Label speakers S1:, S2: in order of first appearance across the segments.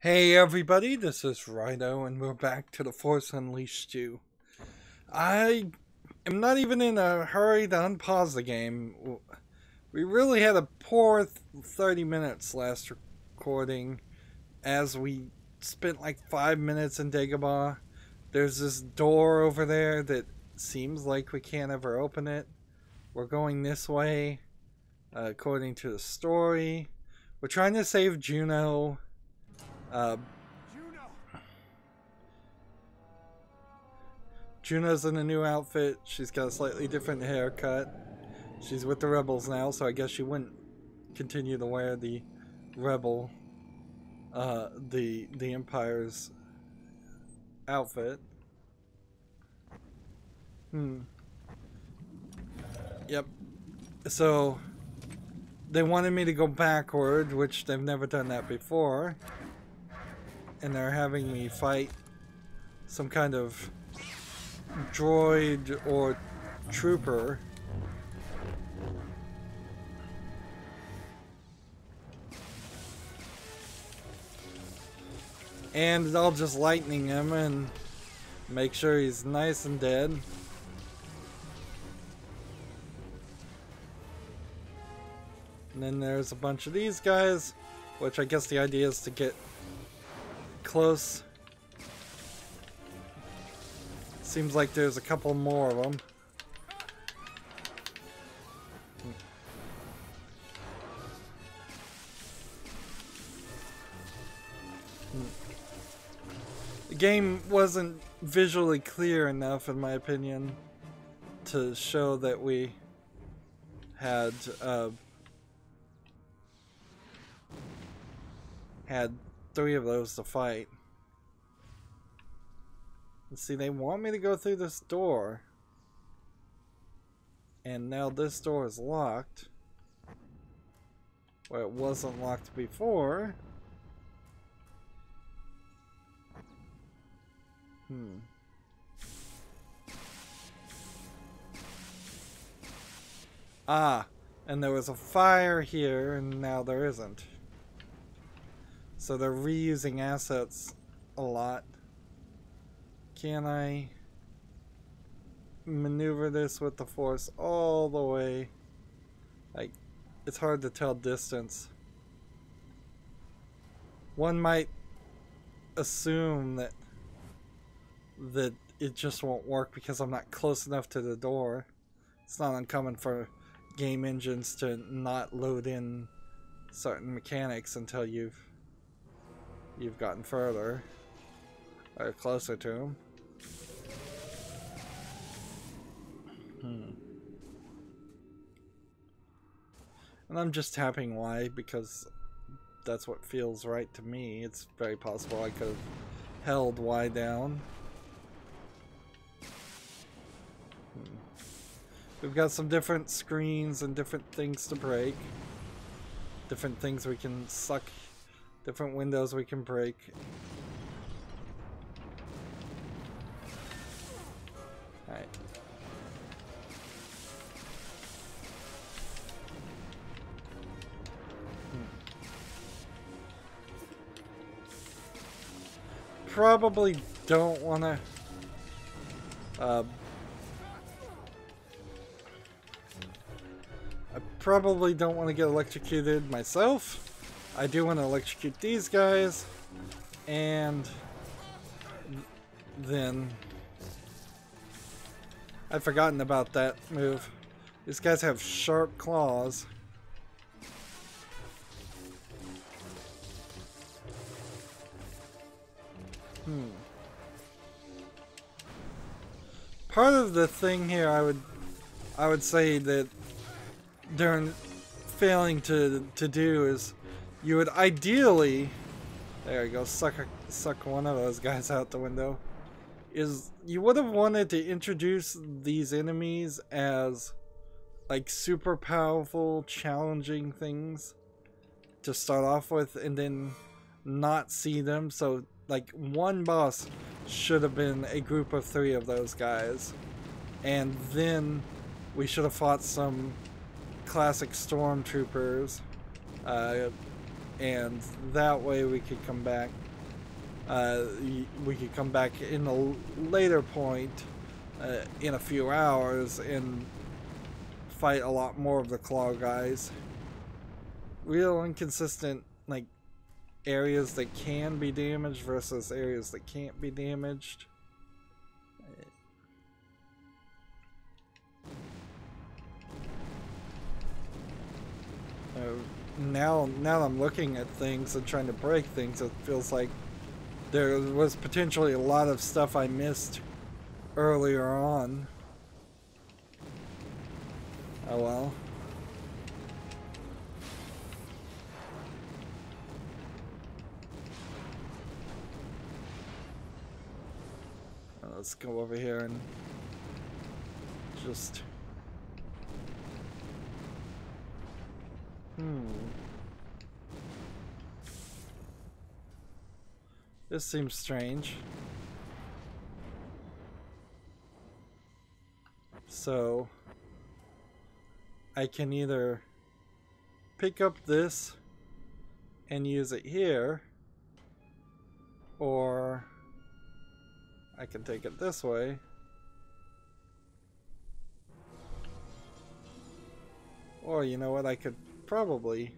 S1: Hey everybody, this is Rydo, and we're back to the Force Unleashed 2. I am not even in a hurry to unpause the game. We really had a poor 30 minutes last recording, as we spent like 5 minutes in Dagobah. There's this door over there that seems like we can't ever open it. We're going this way, according to the story. We're trying to save Juno. Juno's in a new outfit. She's got a slightly different haircut. She's with the rebels now, so I guess she wouldn't continue to wear the rebel, the Empire's outfit. Yep. So they wanted me to go backward, which they've never done that before. And they're having me fight some kind of droid or trooper. And I'll just lightning him and make sure he's nice and dead. And then there's a bunch of these guys, which I guess the idea is to get close. Seems like there's a couple more of them. The game wasn't visually clear enough, in my opinion, to show that we had had 3 of those to fight. Let's see, they want me to go through this door. And now this door is locked. Where it wasn't locked before. Ah, and there was a fire here, and now there isn't. So they're reusing assets a lot. Can I maneuver this with the Force all the way? Like, it's hard to tell distance. One might assume that it just won't work because I'm not close enough to the door. It's not uncommon for game engines to not load in certain mechanics until you've gotten further or closer to them. And I'm just tapping Y because that's what feels right to me. It's very possible I could have held Y down. We've got some different screens and different things to break. Different things we can suck. Different windows we can break. Alright. Probably don't want to I probably don't want to get electrocuted myself. I do want to electrocute these guys, and then I'd forgotten about that move. These guys have sharp claws. Part of the thing here, I would say that during failing to do is you would ideally, there you go, suck one of those guys out the window. Is you would have wanted to introduce these enemies as like super powerful, challenging things to start off with, and then not see them. So like one boss should have been a group of 3 of those guys, and then we should have fought some classic stormtroopers, and that way we could come back We could come back in a later point in a few hours and fight a lot more of the claw guys. Real inconsistent, like, areas that can be damaged versus areas that can't be damaged. Now that I'm looking at things and trying to break things, it feels like there was potentially a lot of stuff I missed earlier on. Oh well. Let's go over here and just... This seems strange. So I can either pick up this and use it here, or I can take it this way. Or you know what, I could probably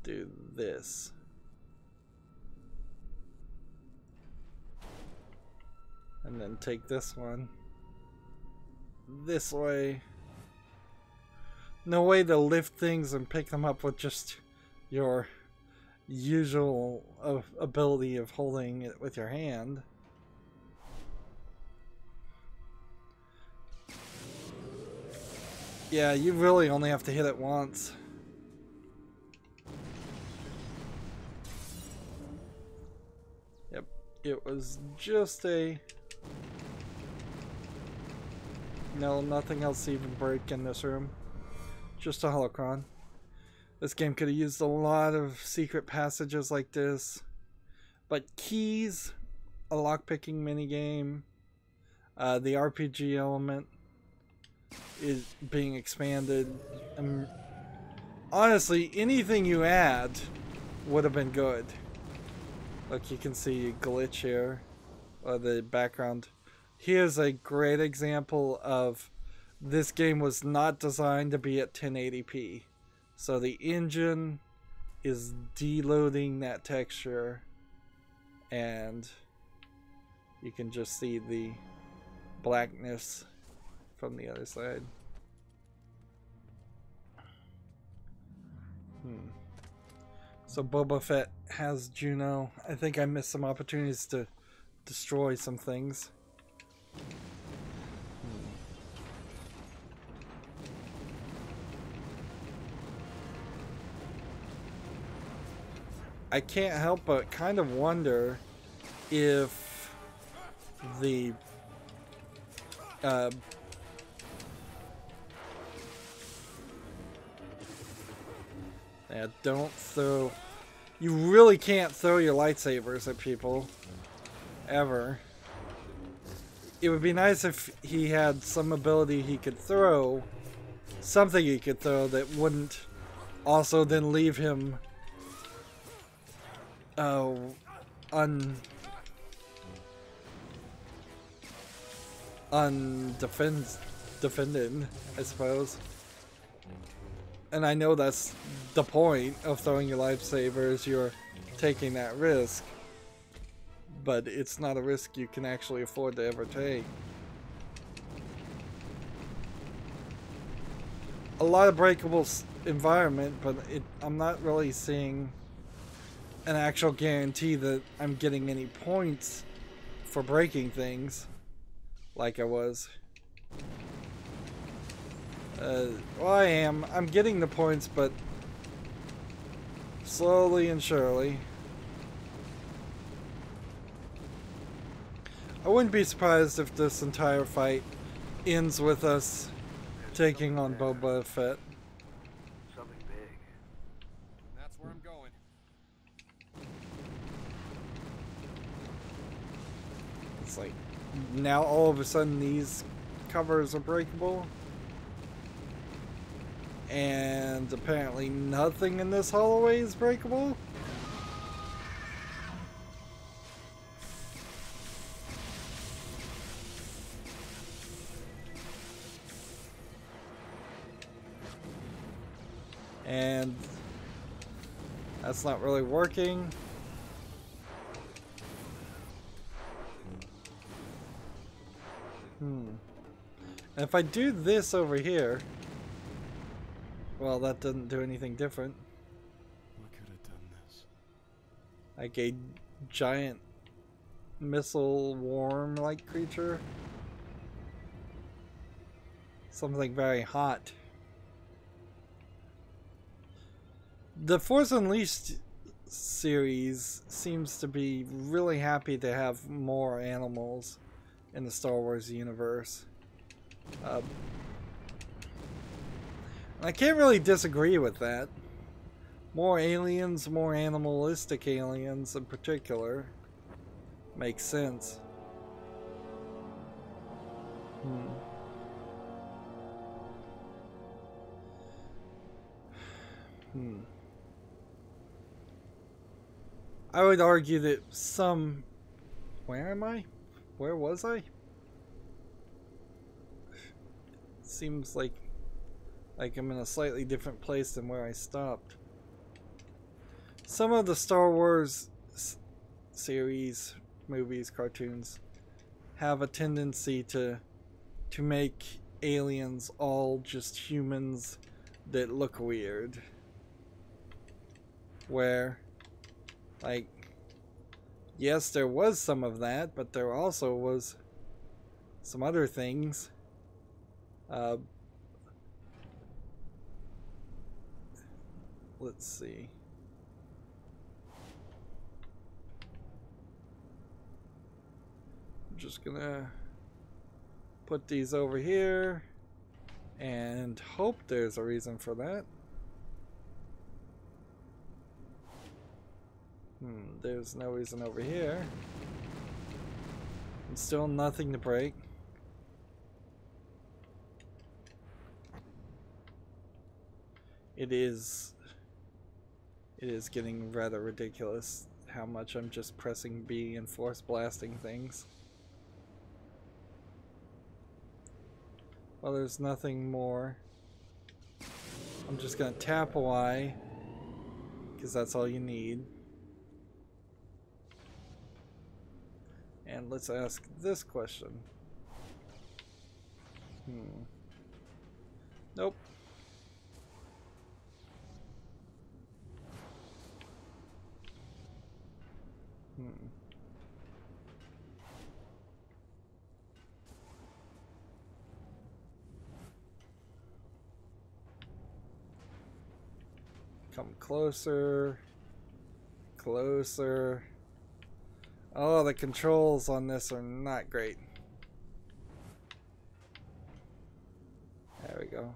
S1: do this. And then take this one this way. No way to lift things and pick them up with just your usual ability of holding it with your hand. Yeah, you really only have to hit it once. Yep, it was just a... No, nothing else to even break in this room. Just a holocron. This game could have used a lot of secret passages like this. But keys, a lockpicking minigame, the RPG element is being expanded. Honestly, anything you add would have been good. Look, you can see a glitch here. The background. Here's a great example of this game was not designed to be at 1080p. So the engine is deloading that texture, and you can just see the blackness from the other side. So Boba Fett has Juno. I think I missed some opportunities to destroy some things. I can't help but kind of wonder if the yeah, don't throw... You really can't throw your lightsabers at people. Ever. It would be nice if he had some ability he could throw. Something he could throw that wouldn't also then leave him... defended, I suppose. And I know that's the point of throwing your lightsabers, you're taking that risk. But it's not a risk you can actually afford to ever take. A lot of breakable environment, but I'm not really seeing an actual guarantee that I'm getting any points for breaking things like I was. Well, I am. I'm getting the points, but slowly and surely. I wouldn't be surprised if this entire fight ends with us taking on Boba Fett.
S2: Something big. That's where I'm going.
S1: It's like now all of a sudden these covers are breakable. And apparently nothing in this hallway is breakable. And that's not really working. And if I do this over here, well, that doesn't do anything different.
S3: What could have done this?
S1: Like a giant missile worm-like creature. Something very hot. The Force Unleashed series seems to be really happy to have more animals in the Star Wars universe. I can't really disagree with that. More aliens, more animalistic aliens in particular, makes sense. I would argue that some... Where am I? Where was I? Seems like I'm in a slightly different place than where I stopped. Some of the Star Wars series, movies, cartoons have a tendency to make aliens all just humans that look weird. Where, like, yes, there was some of that, but there also was some other things. Let's see. I'm just gonna put these over here and hope there's a reason for that. There's no reason over here. And still nothing to break. It is getting rather ridiculous how much I'm just pressing B and force blasting things. Well, there's nothing more. I'm just gonna tap Y, because that's all you need. And let's ask this question. Nope. Come closer. Closer. Oh, the controls on this are not great. There we go.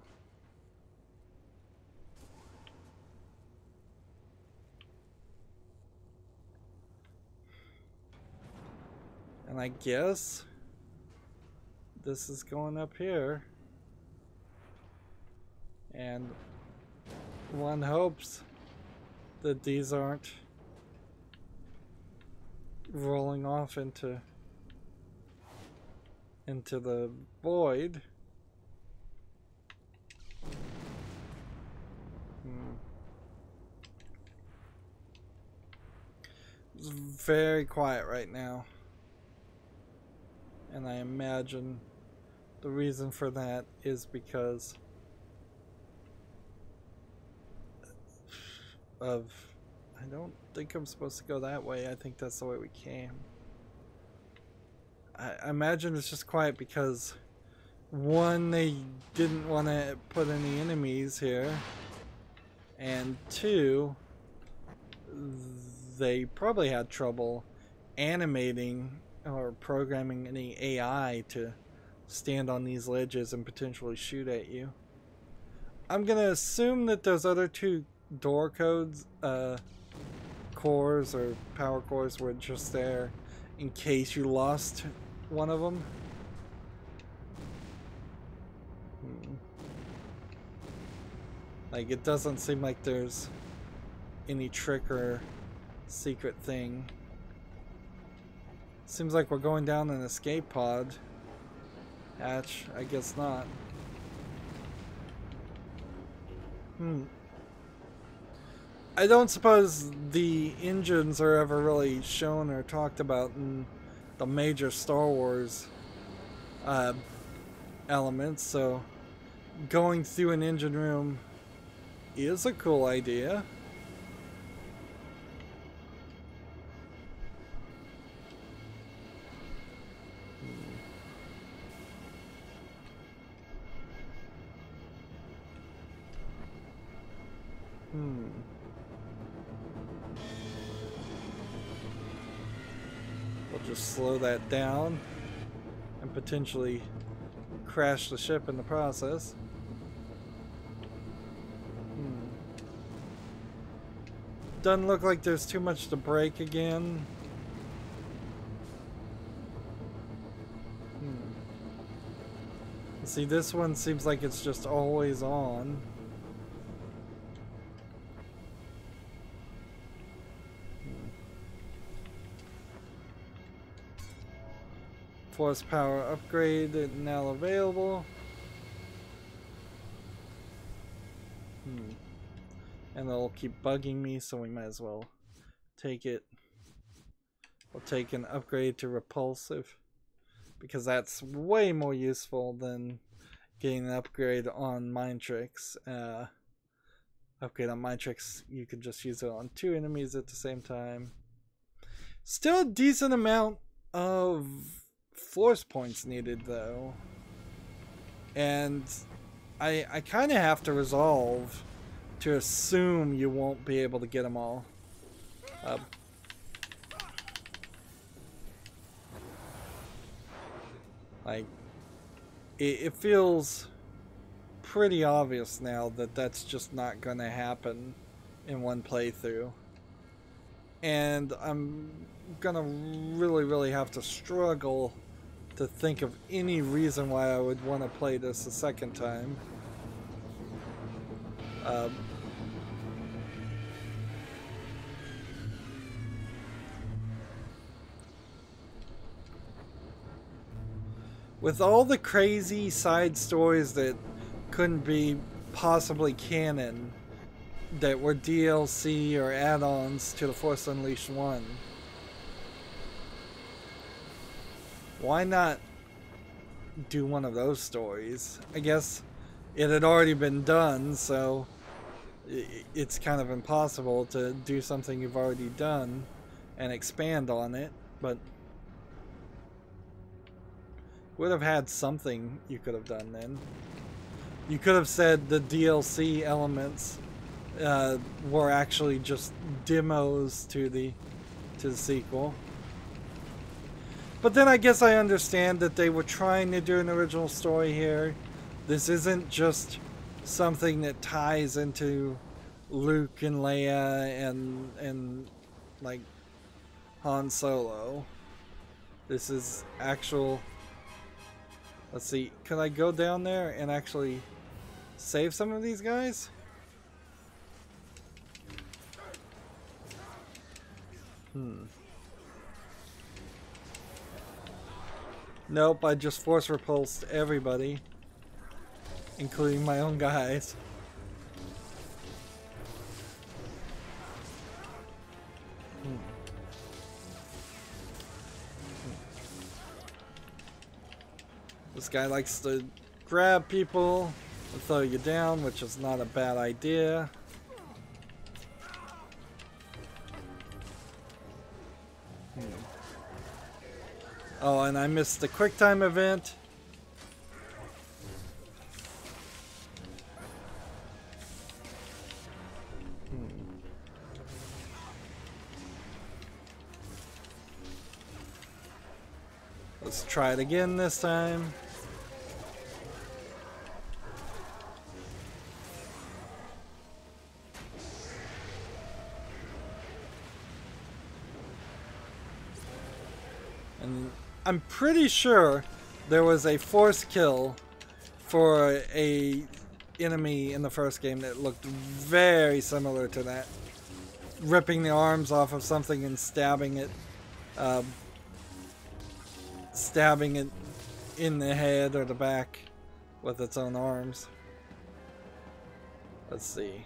S1: And I guess this is going up here. And one hopes that these aren't rolling off into the void. It's very quiet right now, and I imagine the reason for that is because of, I don't think I'm supposed to go that way. I think that's the way we came. I imagine it's just quiet because, one, they didn't want to put any enemies here, and two, they probably had trouble animating or programming any AI to stand on these ledges and potentially shoot at you. I'm gonna assume that those other two door codes, cores or power cores, were just there in case you lost one of them. Like, it doesn't seem like there's any trick or secret thing. Seems like we're going down an escape pod hatch. I guess not. I don't suppose the engines are ever really shown or talked about in the major Star Wars elements, so going through an engine room is a cool idea. We'll just slow that down and potentially crash the ship in the process. Doesn't look like there's too much to break again. See, this one seems like it's just always on. Force power upgrade now available. And they'll keep bugging me, so we might as well take it. We'll take an upgrade to repulsive, because that's way more useful than getting an upgrade on mind tricks. Upgrade on mind tricks, you could just use it on 2 enemies at the same time. Still a decent amount of force points needed though, and I kind of have to resolve to assume you won't be able to get them all. Like it feels pretty obvious now that that's just not gonna happen in one playthrough, and I'm gonna really have to struggle to think of any reason why I would want to play this a second time. With all the crazy side stories that couldn't be possibly canon, that were DLC or add-ons to the Force Unleashed 1, why not do one of those stories? I guess it had already been done, so it's kind of impossible to do something you've already done and expand on it, but would have had something you could have done then. You could have said the DLC elements were actually just demos to the sequel. But then I guess I understand that they were trying to do an original story here. This isn't just something that ties into Luke and Leia and like Han Solo. This is actual... Let's see, can I go down there and actually save some of these guys? Nope, I just force repulsed everybody, including my own guys. This guy likes to grab people and throw you down, which is not a bad idea. Oh, and I missed the QuickTime event. Let's try it again this time. And I'm pretty sure there was a force kill for a enemy in the first game that looked very similar to that. Ripping the arms off of something and stabbing it in the head or the back with its own arms. Let's see.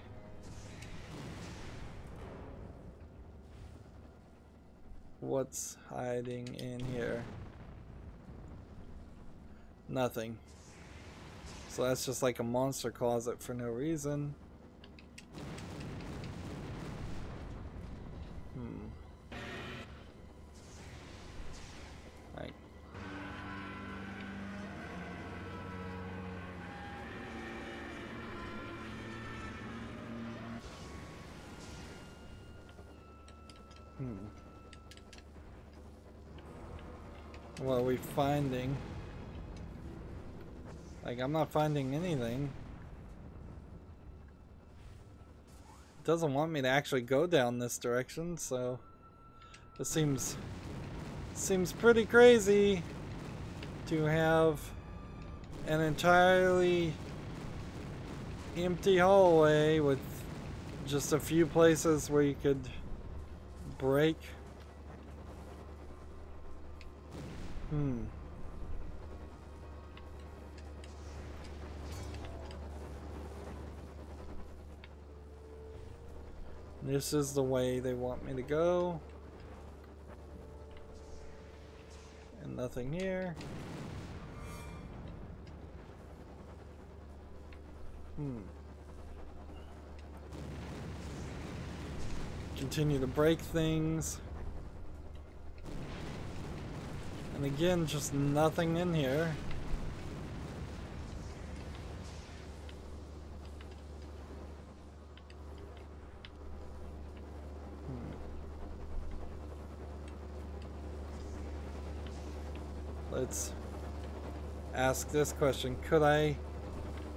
S1: What's hiding in here? Nothing. So that's just like a monster closet for no reason. Right. What are we finding? Like, I'm not finding anything. It doesn't want me to actually go down this direction, so it seems pretty crazy to have an entirely empty hallway with just a few places where you could break. This is the way they want me to go. And nothing here. Continue to break things. And again, just nothing in here. Let's ask this question. Could I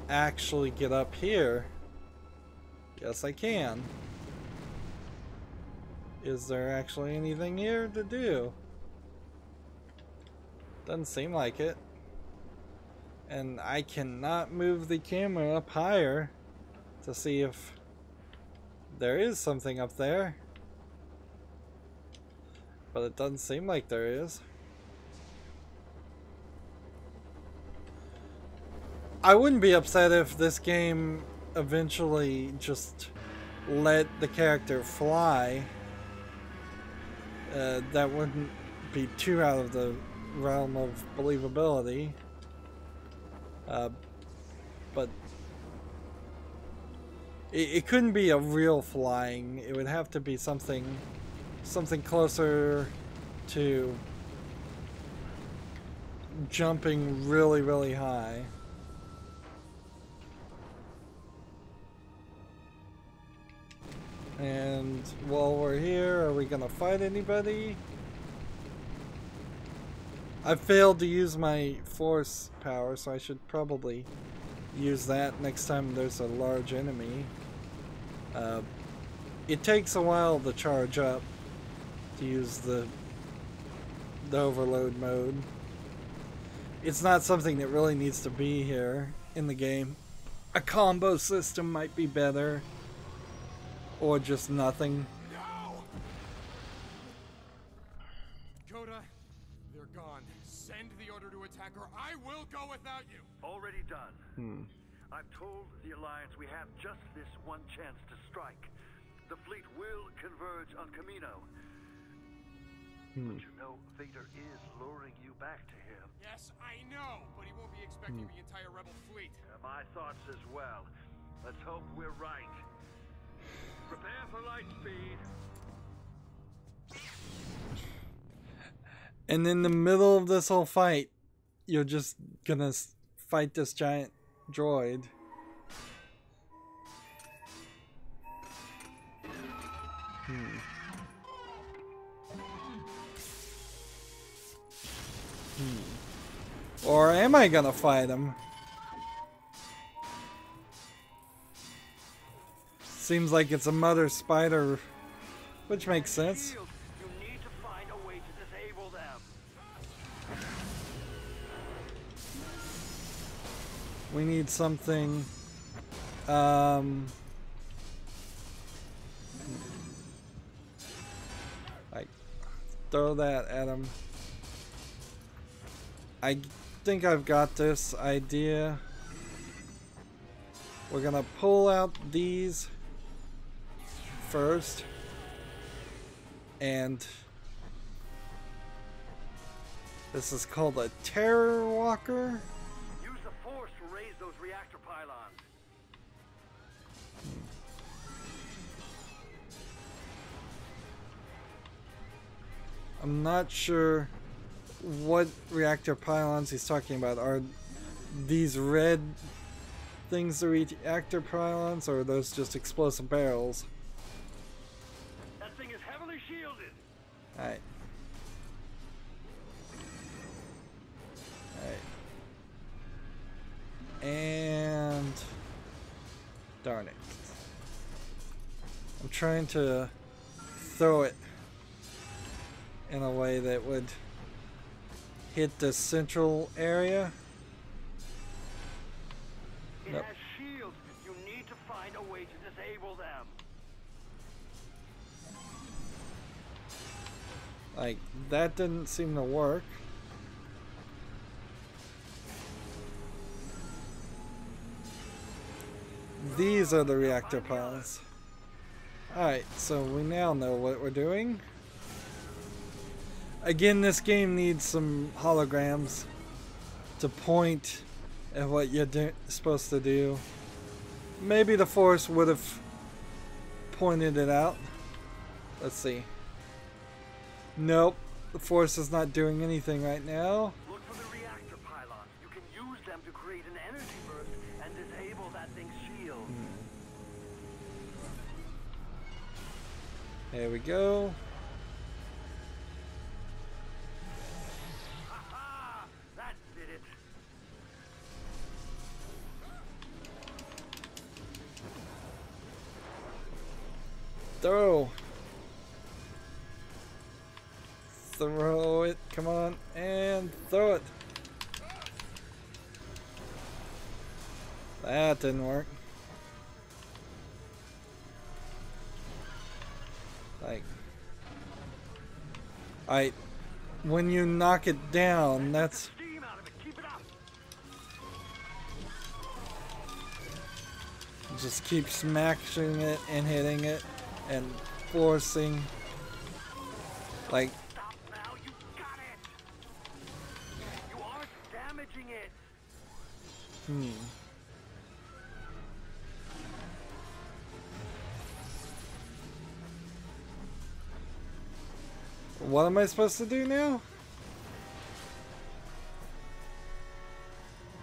S1: actually get up here? Yes, I can. Is there actually anything here to do? Doesn't seem like it. And I cannot move the camera up higher to see if there is something up there. But it doesn't seem like there is. I wouldn't be upset if this game eventually just let the character fly. That wouldn't be too out of the realm of believability. But it couldn't be a real flying. It would have to be something closer to jumping really, really high. And while we're here, are we gonna fight anybody? I failed to use my force power, so I should probably use that next time there's a large enemy. It takes a while to charge up to use the overload mode. It's not something that really needs to be here in the game. A combo system might be better. Or just nothing.
S3: No! Coda, they're gone. Send the order to attack or I will go without you.
S2: Already done. I've told the Alliance we have just this one chance to strike. The fleet will converge on Camino. But you know, Vader is luring you back to him.
S3: Yes, I know, but he won't be expecting the entire rebel fleet.
S2: My thoughts as well. Let's hope we're right. Prepare for light speed.
S1: And in the middle of this whole fight, you're just gonna fight this giant droid. Or am I gonna fight him? Seems like it's a mother spider, which makes sense.
S2: You need to find a way to disable them.
S1: We need something. Like, throw that at him. I think I've got this idea. We're gonna pull out these first and This is called a terror walker.
S2: Use the force to raise those reactor pylons.
S1: I'm not sure what reactor pylons he's talking about. Are these red things the reactor pylons, or are those just explosive barrels?
S2: That thing is heavily shielded.
S1: Alright. Alright. And... darn it. I'm trying to throw it in a way that would hit the central area.
S2: It
S1: Nope.
S2: has shields. You need to find a way to disable them.
S1: Like, that didn't seem to work. These are the reactor pylons. Alright, so we now know what we're doing. Again, this game needs some holograms to point at what you're supposed to do. Maybe the Force would have pointed it out. Let's see. Nope, the Force is not doing anything right now.
S2: Look for the reactor pylons. You can use them to create an energy burst and disable that thing's shield.
S1: There we go.
S2: Ha! That did it.
S1: Throw. Throw it. Come on. And throw it. That didn't work. Like. Alright. When you knock it down, that's.
S2: Steam out of it. Keep it up.
S1: Just keep smashing it and hitting it and forcing. Like.
S2: Stop now. You got it. You aren't damaging it.
S1: What am I supposed to do now?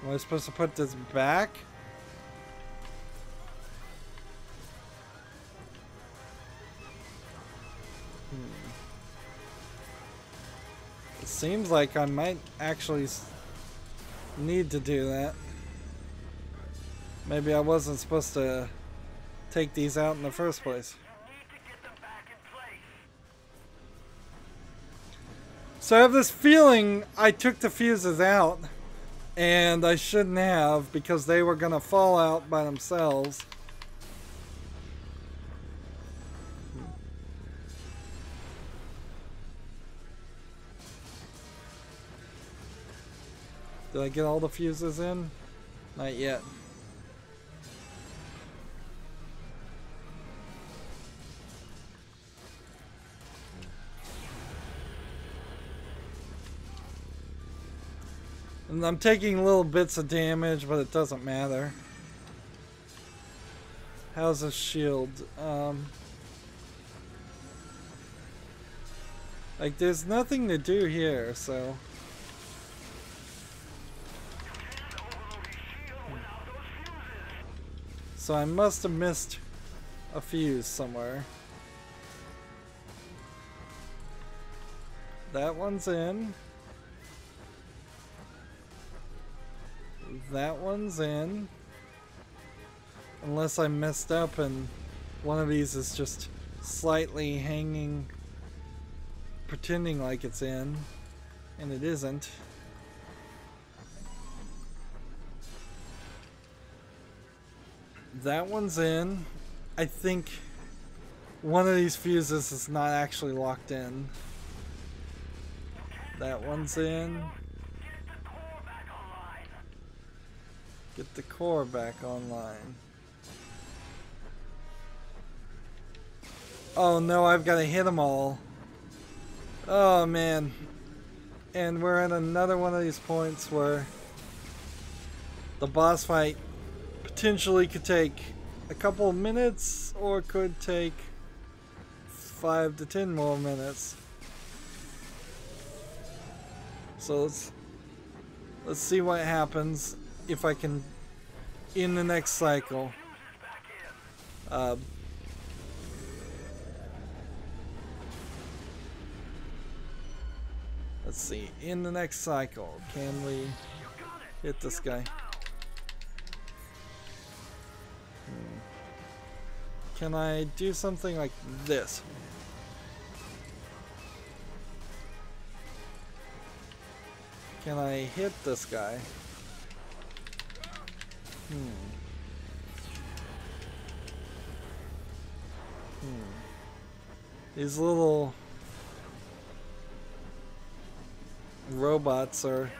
S1: Am I supposed to put this back? It seems like I might actually need to do that. Maybe I wasn't supposed to take these out in the first place.
S2: You need to get them back in place.
S1: So I have this feeling I took the fuses out, and I shouldn't have, because they were gonna fall out by themselves. Did I get all the fuses in? Not yet. And I'm taking little bits of damage, but it doesn't matter. How's the shield? Like, there's nothing to do here, so. So I must have missed a fuse somewhere. That one's in. That one's in. Unless I messed up and one of these is just slightly hanging, pretending like it's in, and it isn't. That one's in. I think one of these fuses is not actually locked in. That one's in. Get the core back online. Oh no, I've got to hit them all. Oh man. And we're at another one of these points where the boss fight potentially could take a couple of minutes or could take 5 to 10 more minutes. So let's see what happens if I can in the next cycle. Let's see, in the next cycle, can we hit this guy? Can I do something like this? Can I hit this guy? These little robots are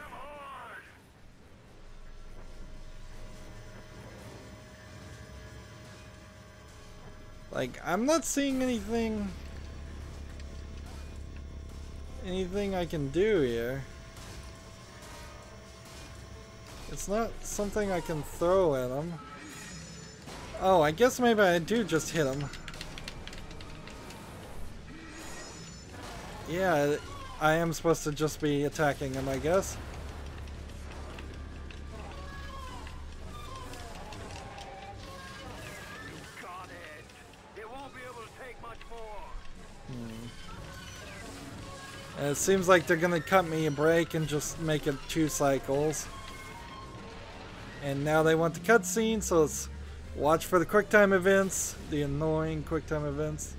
S1: like, I'm not seeing anything I can do here. It's not something I can throw at him. Oh, I guess maybe I do just hit him. Yeah, I am supposed to just be attacking him, I guess.
S2: Got it. It won't be able to take much more.
S1: And it seems like they're gonna cut me a break and just make it 2 cycles. And now they want the cutscene, so let's watch for the QuickTime events, the annoying QuickTime events.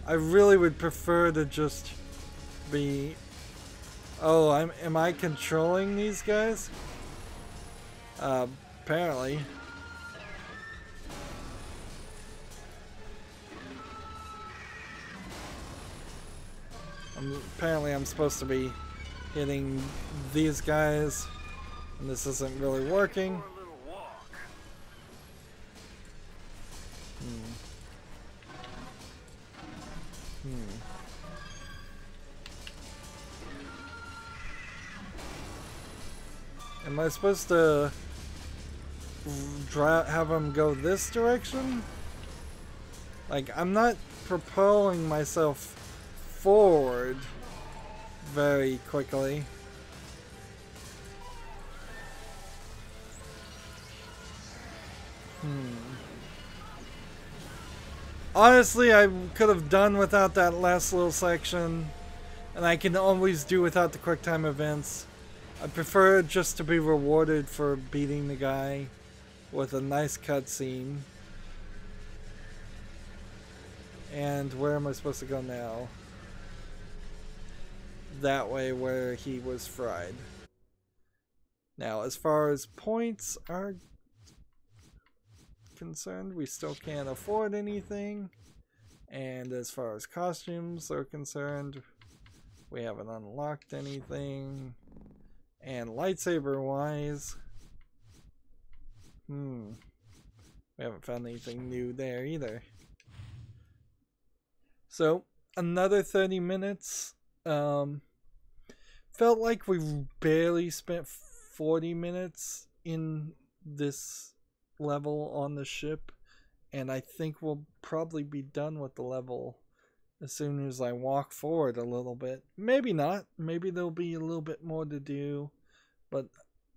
S1: I really would prefer to just be... Oh, am I controlling these guys? Apparently. Apparently I'm supposed to be hitting these guys, and this isn't really working. Am I supposed to have him go this direction? Like, I'm not propelling myself forward very quickly. Honestly, I could have done without that last little section, and I can always do without the QuickTime events. I prefer just to be rewarded for beating the guy with a nice cutscene. And where am I supposed to go now? That way, where he was fried. Now, as far as points are concerned, we still can't afford anything. And as far as costumes are concerned, we haven't unlocked anything. And lightsaber wise, we haven't found anything new there either. So another 30 minutes. Felt like we barely spent 40 minutes in this level on the ship, and I think we'll probably be done with the level as soon as I walk forward a little bit. Maybe not. Maybe there'll be a little bit more to do, but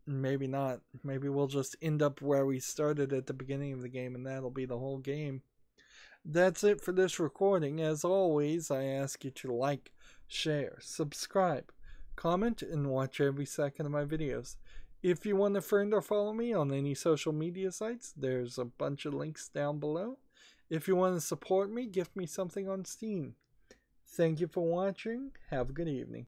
S1: maybe not. Maybe we'll just end up where we started at the beginning of the game, and that'll be the whole game. That's it for this recording. As always, I ask you to like, share, subscribe, comment, and watch every second of my videos. If you want to friend or follow me on any social media sites, there's a bunch of links down below. If you want to support me, gift me something on Steam. Thank you for watching. Have a good evening.